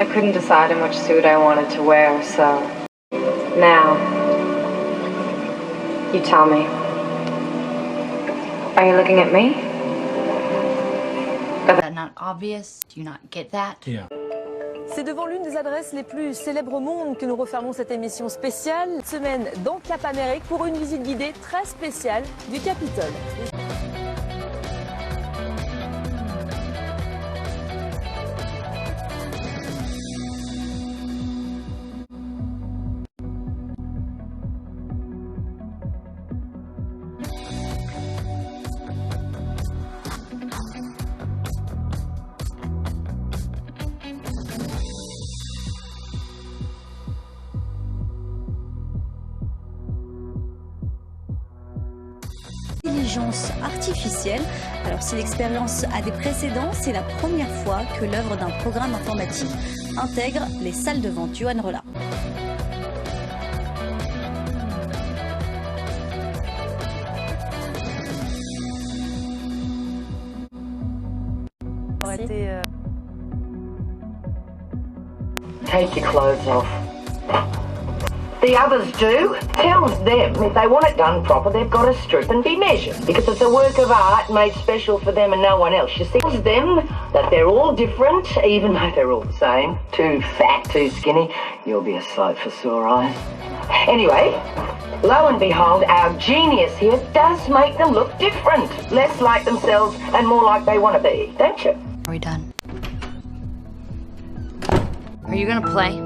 I couldn't decide on which suit I wanted to wear, so now you tell me. Are you looking at me? Is that not obvious? Do you not get that? Yeah. C'est devant l'une des adresses les plus célèbres au monde que nous refermons cette émission spéciale. Cette semaine dans Cap Amérique pour une visite guidée très spéciale du Capitole. Intelligence artificielle. Alors si l'expérience a des précédents, c'est la première fois que l'œuvre d'un programme informatique intègre les salles de vente. Johan Rolla. Take your clothes off. The others do. Tells them if they want it done proper, they've got to strip and be measured. Because it's a work of art made special for them and no one else. You see, tells them that they're all different, even though they're all the same. Too fat, too skinny. You'll be a sight for sore eyes. Anyway, lo and behold, our genius here does make them look different. Less like themselves and more like they want to be, don't you? Are we done? Are you gonna play?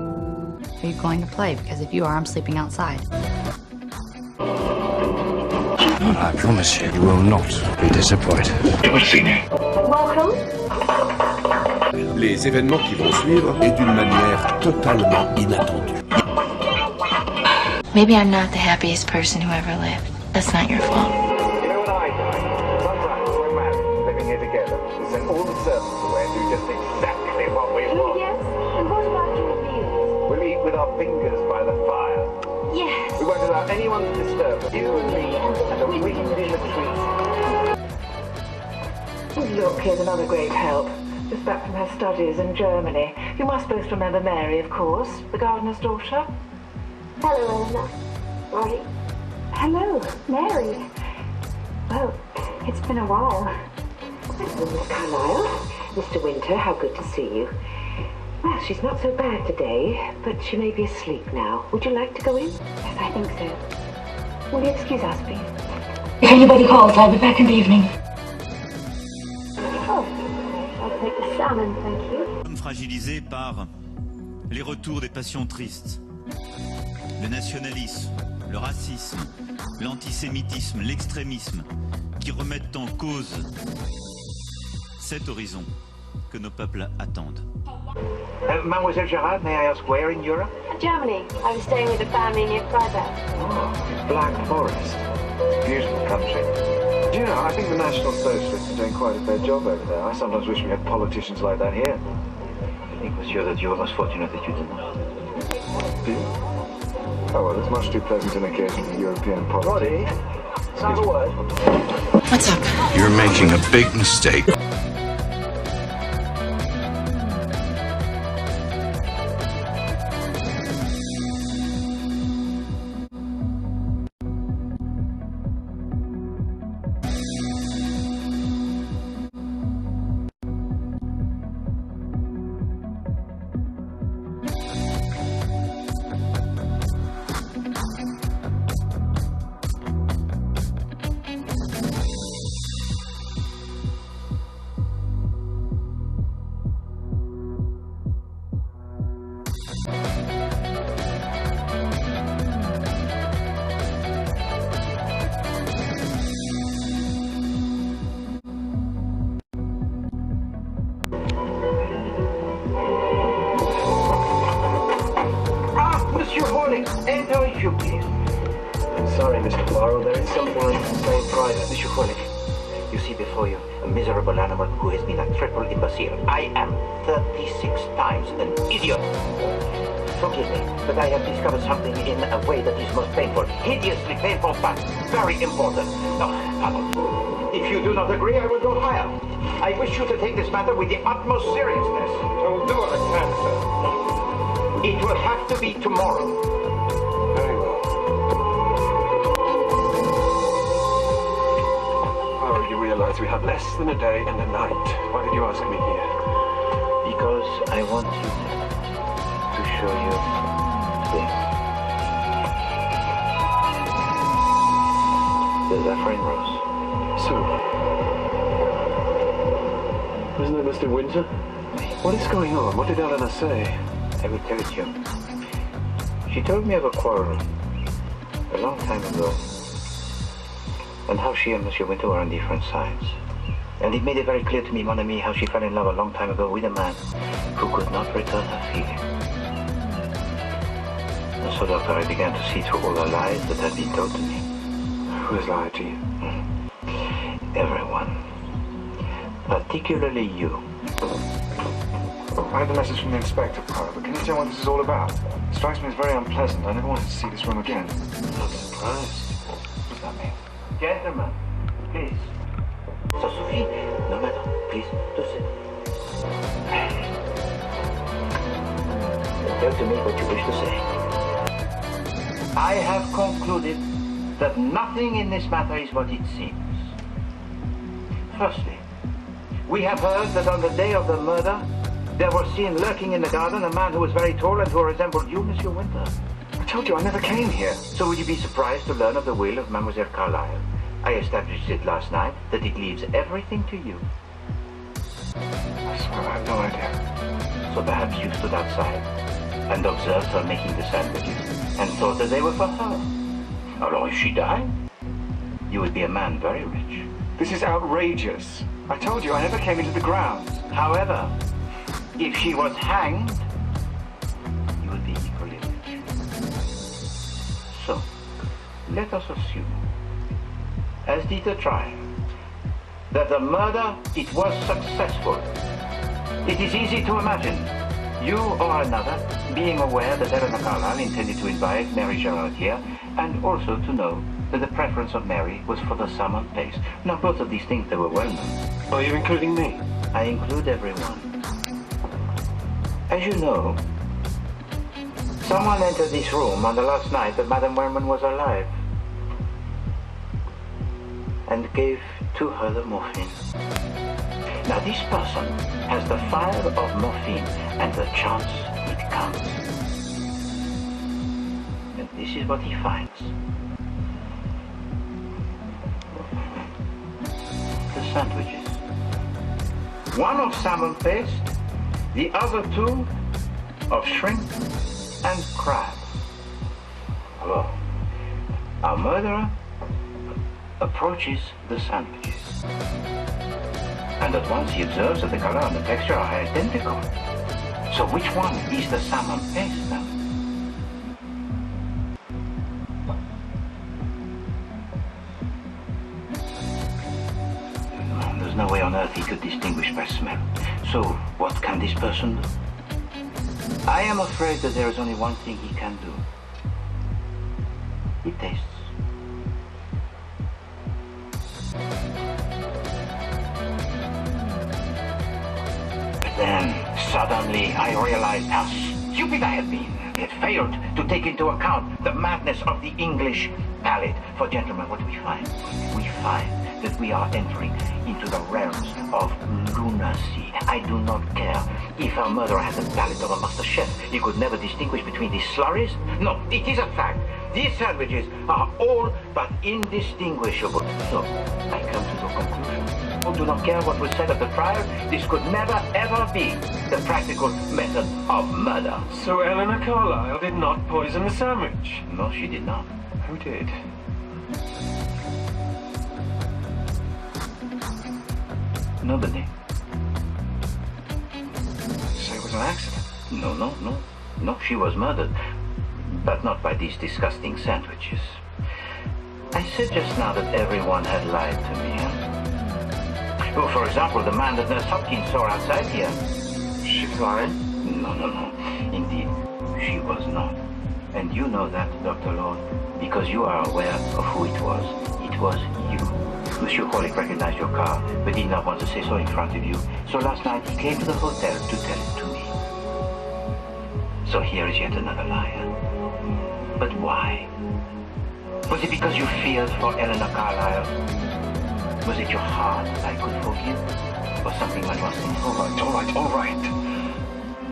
Are you going to play? Because if you are, I'm sleeping outside. I promise you, you will not be disappointed. Welcome. Les événements qui vont suivre et d'une manière totalement inattendue. Maybe I'm not the happiest person who ever lived. That's not your fault. You know what I think? Sometimes we're married, living here together. We send all the servants away and do just exactly what we want. Yes, and what about your meals? We'll eat with our fingers by the fire. Yes. We won't allow anyone to disturb us. You and me and the wind in the trees. Look, here's another great help. Just back from her studies in Germany. You must both remember Mary, of course, the gardener's daughter. Hello, Eleanor. Rory. Hello, Mary. Well, it's been a while. Hello, Miss Carlyle. Mr. Winter, how good to see you. Well, she's not so bad today, but she may be asleep now. Would you like to go in? Yes, I think so. Will you excuse us, please? If anybody calls, I'll be back in the evening. Oh, I'll take the salmon, thank you. Fragilisé par les retours des passions tristes, le nationalisme, le racisme, l'antisémitisme, l'extrémisme, qui remettent en cause cet horizon que nos peuples attendent. Mademoiselle Gerard, may I ask where in Europe? Germany. I was staying with a family near Freiburg. Oh, Black Forest. It's a beautiful country. Do you know, I think the National Socialists are doing quite a fair job over there. I sometimes wish we had politicians like that here. I think, monsieur, that you are most fortunate that you didn't. Do you? Oh, well, there's much too pleasant an occasion for European politics. Roddy, have a word. What's up? You're making a big mistake. Enter if you please. I'm sorry, Mr. Poirot. There is something I can say in private. Monsieur Follett, you see before you a miserable animal who has been a triple imbecile. I am 36 times an idiot. Forgive me, but I have discovered something in a way that is most painful. Hideously painful, but very important. No, pardon. If you do not agree, I will go higher. I wish you to take this matter with the utmost seriousness. I will do what I can, sir. It will have to be tomorrow. Very well. I already realize we have less than a day and a night. Why did you ask me here? Because I want you to show you this. The Zephyrin Rose. So, isn't that Mr. Winter? What is going on? What did Eleanor say? I will tell it you. She told me of a quarrel a long time ago, and how she and Monsieur Winter were on different sides. And it made it very clear to me, mon ami, how she fell in love a long time ago with a man who could not return her feeling. And so, Doctor, I began to see through all the lies that had been told to me. Who has lied to you? Everyone. Particularly you. I had the message from the inspector, Poirot, but can you tell what this is all about? It strikes me as very unpleasant. I never wanted to see this room again. I'm not surprised. What does that mean? Gentlemen, please. Ça suffit. No matter. Please, do sit. Tell to me what you wish to say. I have concluded that nothing in this matter is what it seems. Firstly, we have heard that on the day of the murder, there was seen lurking in the garden a man who was very tall and who resembled you, Monsieur Winter. I told you I never came here. So would you be surprised to learn of the will of Mademoiselle Carlyle? I established it last night that it leaves everything to you. I swear I have no idea. So perhaps you stood outside and observed her making the sandwiches and thought that they were for her. Alors, if she died, you would be a man very rich. This is outrageous. I told you I never came into the grounds. However, if she was hanged, you would be equally rich. So, let us assume, as did the trial, that the murder, it was successful. It is easy to imagine you or another being aware that Eleanor Carlyle intended to invite Mary Gerard here, and also to know that the preference of Mary was for the salmon paste. Now, both of these things, they were well known. Are you including me? I include everyone. As you know, someone entered this room on the last night that Madame Werman was alive and gave to her the morphine. Now, this person has the fire of morphine and the chance it comes. And this is what he finds. The sandwiches. One of salmon paste, the other two of shrimp and crab. Hello. Our murderer approaches the sandwiches. And at once he observes that the color and the texture are identical. So which one is the salmon paste now? There's no way on earth he could distinguish by smell. So what can this person do? I am afraid that there is only one thing he can do. He tastes. Then, suddenly, I realized how stupid I had been. I had failed to take into account the madness of the English palate. For gentlemen, what do we find? We find that we are entering into the realms of lunacy. I do not care if our murderer had the palate of a master chef. He could never distinguish between these slurries. No, it is a fact. These sandwiches are all but indistinguishable. So, I come to the conclusion. I do not care what was said at the trial. This could never, ever be the practical method of murder. So Eleanor Carlyle did not poison the sandwich? No, she did not. Who did? Nobody. So it was an accident? No, she was murdered. But not by these disgusting sandwiches. I said just now that everyone had lied to me. Oh, for example, the man that Nurse Hopkins saw outside here. She was lying? No. Indeed, she was not. And you know that, Dr. Lord, because you are aware of who it was. It was you. Monsieur Hollick recognized your car, but did not want to say so in front of you. So last night he came to the hotel to tell it to me. So here is yet another liar. But why? Was it because you feared for Eleanor Carlyle? Was it your heart I could forgive? Or something much more simple? All right.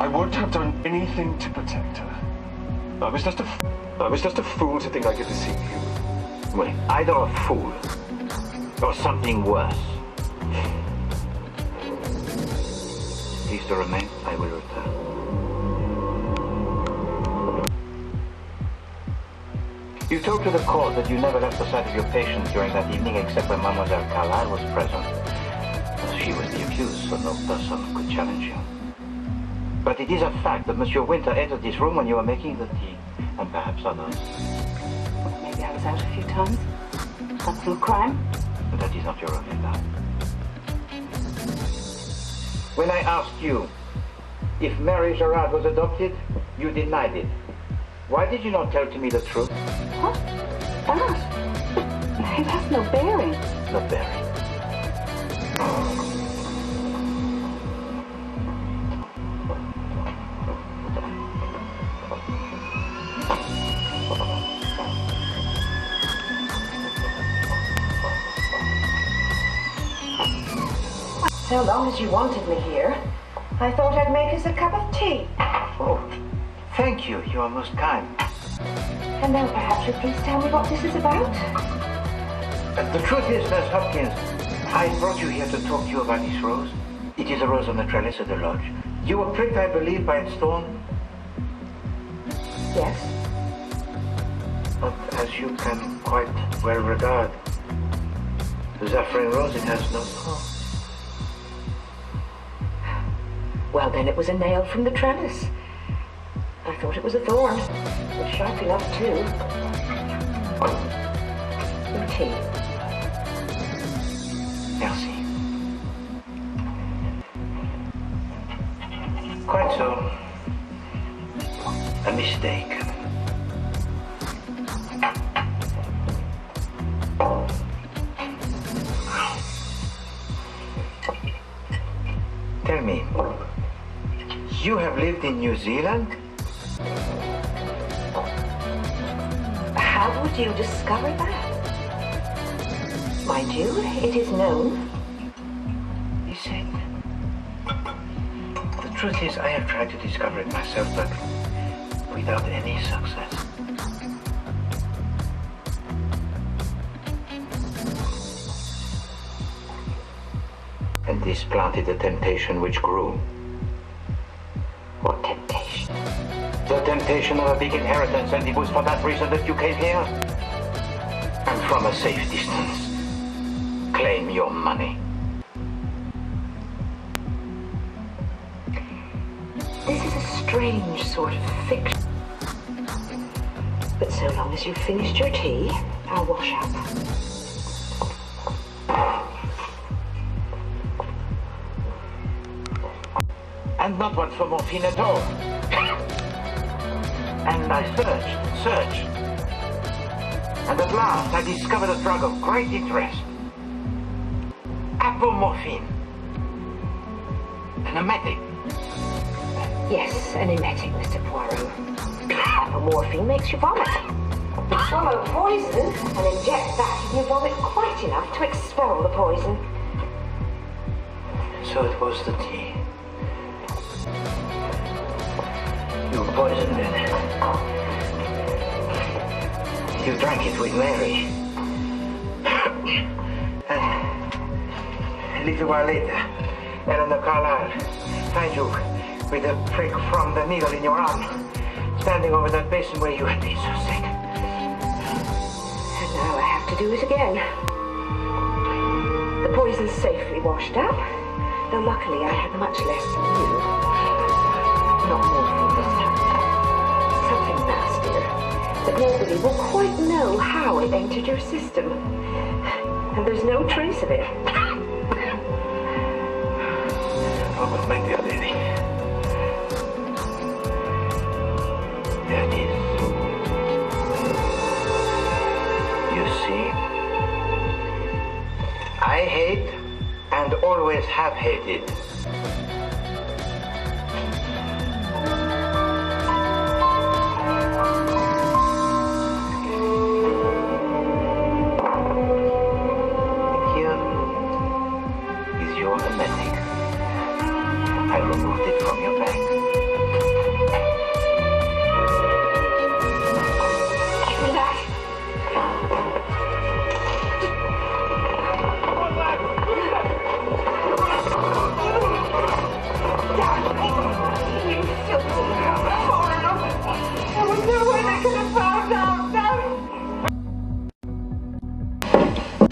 I wouldn't have done anything to protect her. I was just a fool to think I could deceive you. Well, either a fool or something worse. Please to remain, I will return. You told to the court that you never left the side of your patient during that evening except when Mademoiselle Carlyle was present. She was the accused, so no person could challenge you. But it is a fact that Monsieur Winter entered this room when you were making the tea, and perhaps others. Maybe I was out a few times. That's no crime. But that is not your affair. When I asked you if Mary Gerard was adopted, you denied it. Why did you not tell to me the truth? What? That? It has no bearing. No bearing. So long as you wanted me here, I thought I'd make us a cup of tea. Oh, thank you. You are most kind. And now perhaps you'll please tell me what this is about? The truth is, Nurse Hopkins, I brought you here to talk to you about this rose. It is a rose on the trellis of the lodge. You were pricked, I believe, by its thorn? Yes. But as you can quite well regard, the Zafran rose, it has no thorn. Well, then it was a nail from the trellis. I thought it was a thorn. It's sharp enough, too. Your tea. Merci. Quite so. A mistake. Tell me, you have lived in New Zealand? How would you discover that? Mind you, it is known. Is it? The truth is, I have tried to discover it myself, but without any success. And this planted the temptation which grew. What temptation? The temptation of a big inheritance, and it was for that reason that you came here. And from a safe distance, claim your money. This is a strange sort of fiction. But so long as you've finished your tea, I'll wash up. And not one for morphine at all. And I searched. And at last I discovered a drug of great interest. Apomorphine. An emetic. Yes, an emetic, Mr. Poirot. Apomorphine makes you vomit. Swallow poison and inject that and you vomit quite enough to expel the poison. So it was the tea. You poisoned it. You drank it with Mary. And a little while later, Eleanor Carlyle found you with a prick from the needle in your arm, standing over that basin where you had been so sick. And now I have to do it again. The poison's safely washed up, though luckily I had much less than you. Not morphine this time. Something nastier. But nobody will quite know how it entered your system. And there's no trace of it. Oh, but my dear lady. There it is. You see? I hate and always have hated.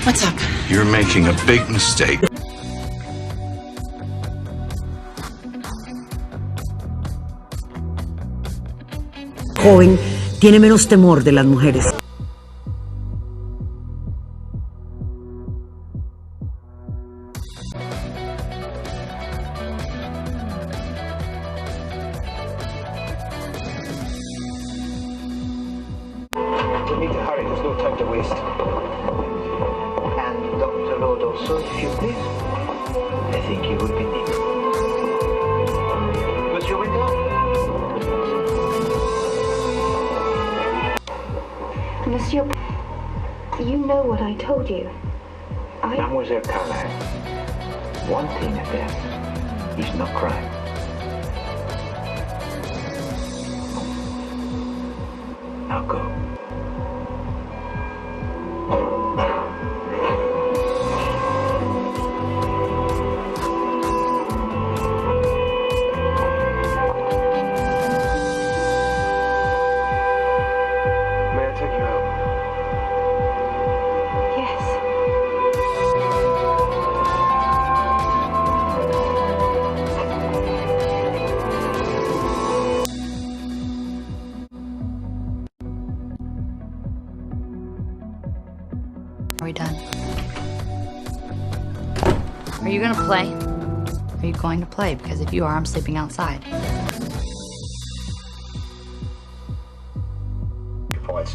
What's up? You're making a big mistake. Joven tiene menos temor de las mujeres. We need to hurry, there's no time to waste. And Dr. Rhodes also, if you please. I think you will be needed. Monsieur Winter? Monsieur, you know what I told you. Mademoiselle Carlyle, wanting a death is no crime. Now go. May I take you out? Are we done? Are you gonna play? Are you going to play? Because if you are, I'm sleeping outside. Points.